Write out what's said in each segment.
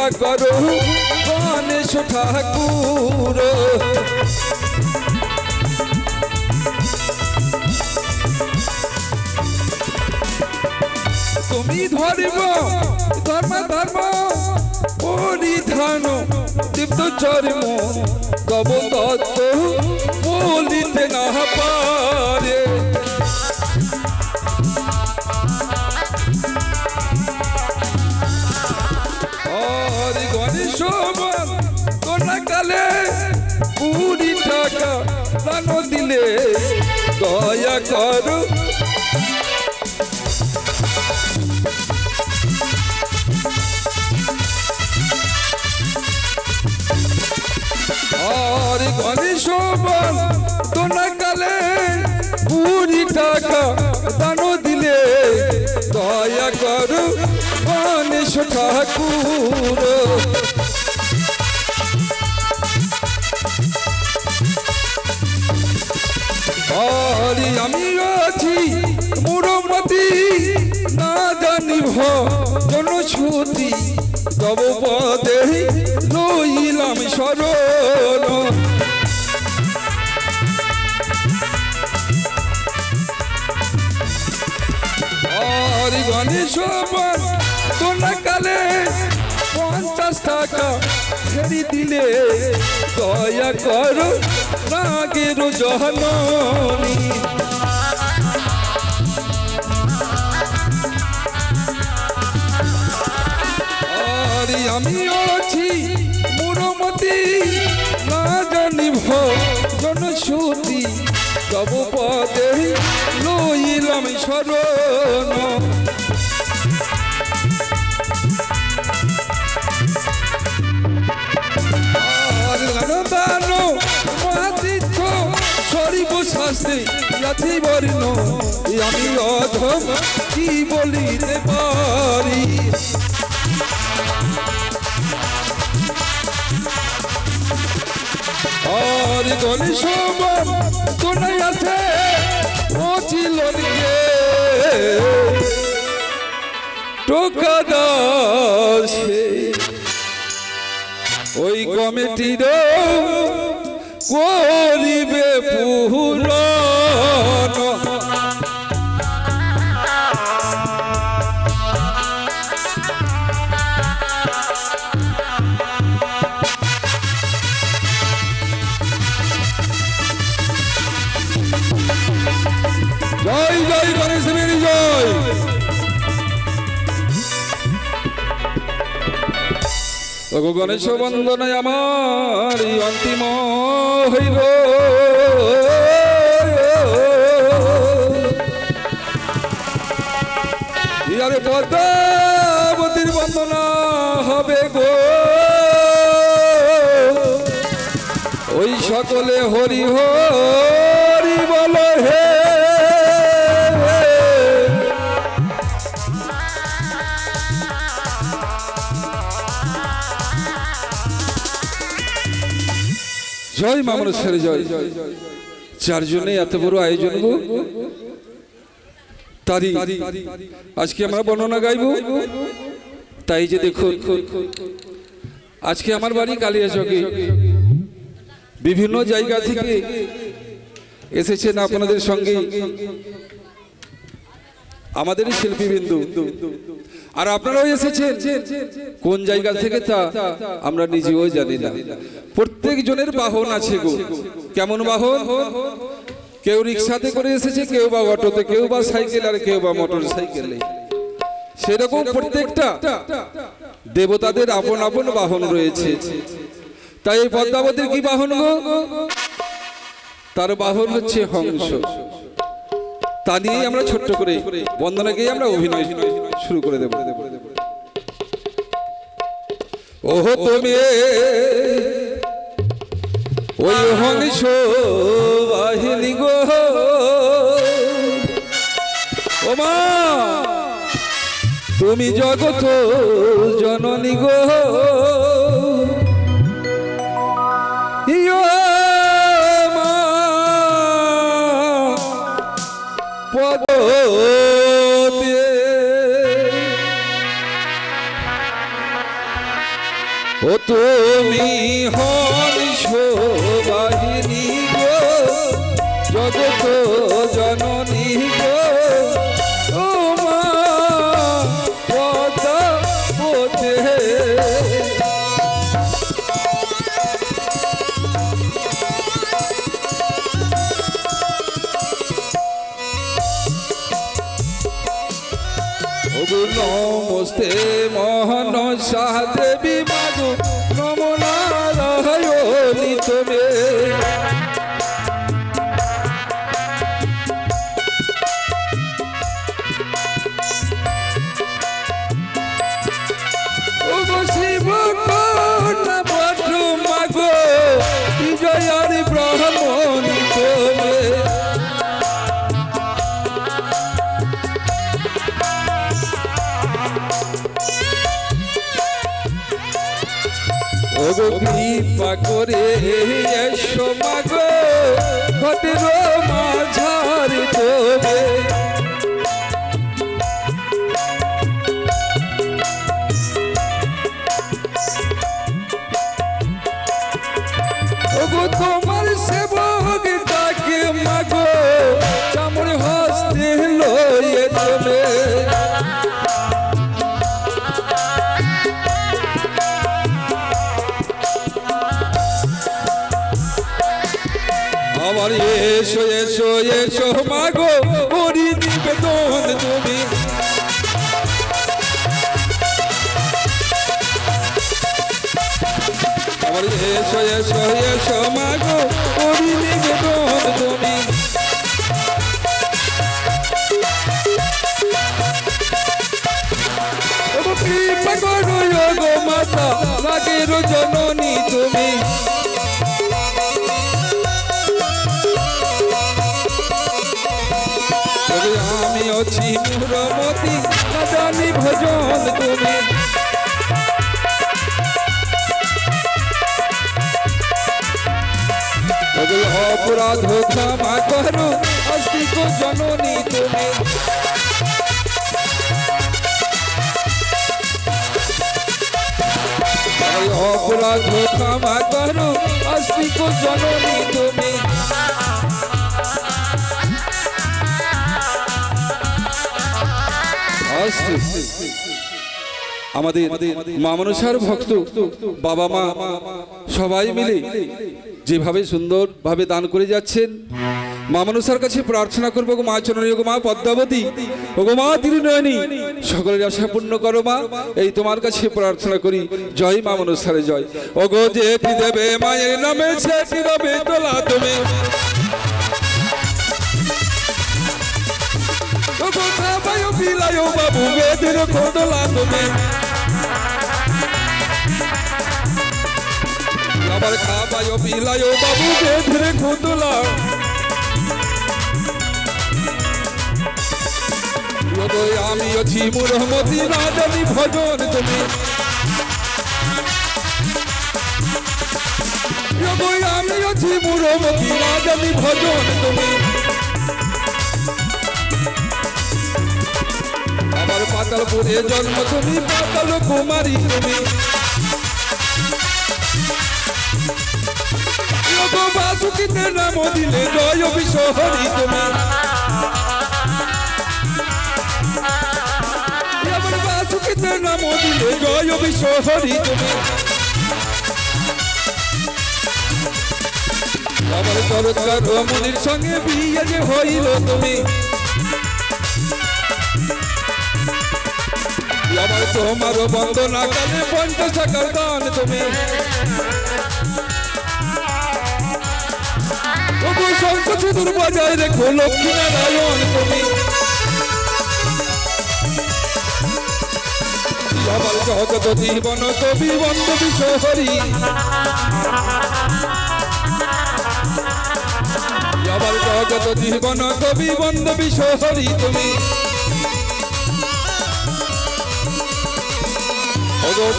কৃপা করো গণেশ ঠাকুর। তুমি ধর্ম ধর্ম ধর্ম পরিধান দীপ্ত চর্ম তব তত্ত্ব বলিতে না পারে। আর গণেশ কোনা কালে 20 টাকা দান দিলে দয়া করো। আর গণেশ কোনা কালে 20 টাকা দান দিলে দয়া করো গণেশ ঠাকুর। আরে আমি আছি মুরমতি না জানিব জনছুতি তব পদে লইলাম শরণ। আর গণেশ কোনা কালে 50 টাকা ছেড়ে দিলে দয়া করো নাগের জননী। আরে আমি আছি মুরমতি না জানিব জনশ্রুতি তব পদে লইলাম শরণ। সর্বশাস্ত্রে ইয়াথি বর্ণ আমি অধম কি বলিতে পারি। আর গণেশ কোনায় আছে পচিল টোকা দাসে ওই কমিটির করিবে পূরণ। জয় জয় গণেশ দেবের জয়। গণেশ বন্দনায় আমার অন্তিম হইল। ইয়ারে পদ্মাবতীর বন্দনা হবে গো ওই সকলে হরি হরি বলো হে। জয় মা মনসার জয়। চারজনে এত বড় আয়োজন তারি আজকে আমরা বর্ণনা গাইব। তাই যে দেখুন আজকে আমার বাড়ি কালিয়াচকে বিভিন্ন জায়গা থেকে এসেছেন আপনাদের সঙ্গে আমাদের শিল্পীবৃন্দ। আর আপনারাও এসেছেন কোন জায়গা থেকে তা আমরা নিজেও জানি না। প্রত্যেক জনের বাহন আছে গো। কেমন বাহন? কেউ রিক্সাতে করে এসেছে, কেউ বা অটোতে, কেউ বা সাইকেল, আর কেউ বা মোটর সাইকেলে। সেরকম প্রত্যেকটা দেবতাদের আপন আপন বাহন রয়েছে। তাই এই পদ্মাবতীর কি বাহন গো? তার বাহন হচ্ছে হংস। তা নিয়েই আমরা ছোট্ট করে বন্দনাকেই আমরা অভিনয় শুরু করে দেব। ওহো তুমি ওই হংস বাহিনী গো, ও মা তুমি জগত জননী গো। ও তুমি হংস বাহিনী গো জগত জননী গো তোমার পদাপতে নমস্তে মহানসা দেবী মাগো নমো নারায়ণী তুমি শিব কন্যা বট্ট মাগো বিজয়ার ব্রাহ্মণী তুমি কৃপা করে এসো মাগো ঘটের মাঝার তবে তোমার সেবক তাকে মাগো চামড় হস্তে লয়ে তবে আমার এসো এসো এসো মাগো করি নিবেদন তুমি আমার এসো এসো এসো মাগো করি নিবেদন তুমি কৃপা করো গো মাতা রাগের জননী তুমি আমি অছি মুরমতি না জানি ভজন তুমি অপরাধ ক্ষমা করো আস্তিক জননী তুমি অপরাধ ক্ষমা করো আস্তিক জননী তুমি আমাদের মা মনসার ভক্ত বাবা মা সবাই মিলে যেভাবে সুন্দর ভাবে দান করে যাচ্ছেন মা মনসার কাছে প্রার্থনা করবো গো মা চরণী গো মা পদ্মাবতী ও গো মা তিরুনয়নী সকলের আশা পূর্ণ করো মা এই তোমার কাছে প্রার্থনা করি জয় মা মনসারে জয় ও গো যেটি দেবে মায়ের নামে সেটি দেবে তোলা তুমি বিলায়ো বাবু বেদের খোদলা তুমি আবার খাবায়ো বিলায়ো বাবু বেদের খোদলা আমি অছি মুরহমতি না জানি ভজন তুমি আমি অছি মুরহমতি না জানি ভজন তুমি আমার পাতালপুরে জন্ম তুমি পাতাল কুমারী তুমি বাসুকিতে নাম দিলে জয় বিশ্বহরি তুমি আমার বাসুকিতে নাম দিলে জয় বিশ্বহরি তুমি আমার চরৎকার রমণীর সঙ্গে বিয়ে যে হইল তুমি আমার তোমার বন্দনা কালে 50 টাকার দান তুমি শঙ্খ সুদূর বজায় রেখো লক্ষ্মী নারায়ণ তুমি আমার জগত জীবন কবি বন্ধ বিশ্বহরি আমার জগত জীবন কবি বন্ধ বিশ্বহরি তুমি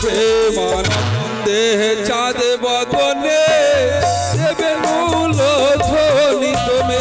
প্রেমানন্দে চাঁদ বদনে দেবে মূল ধ্বনি তুমি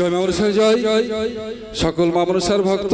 জয় মা মনসার জয়। সকল মা মনসার ভক্ত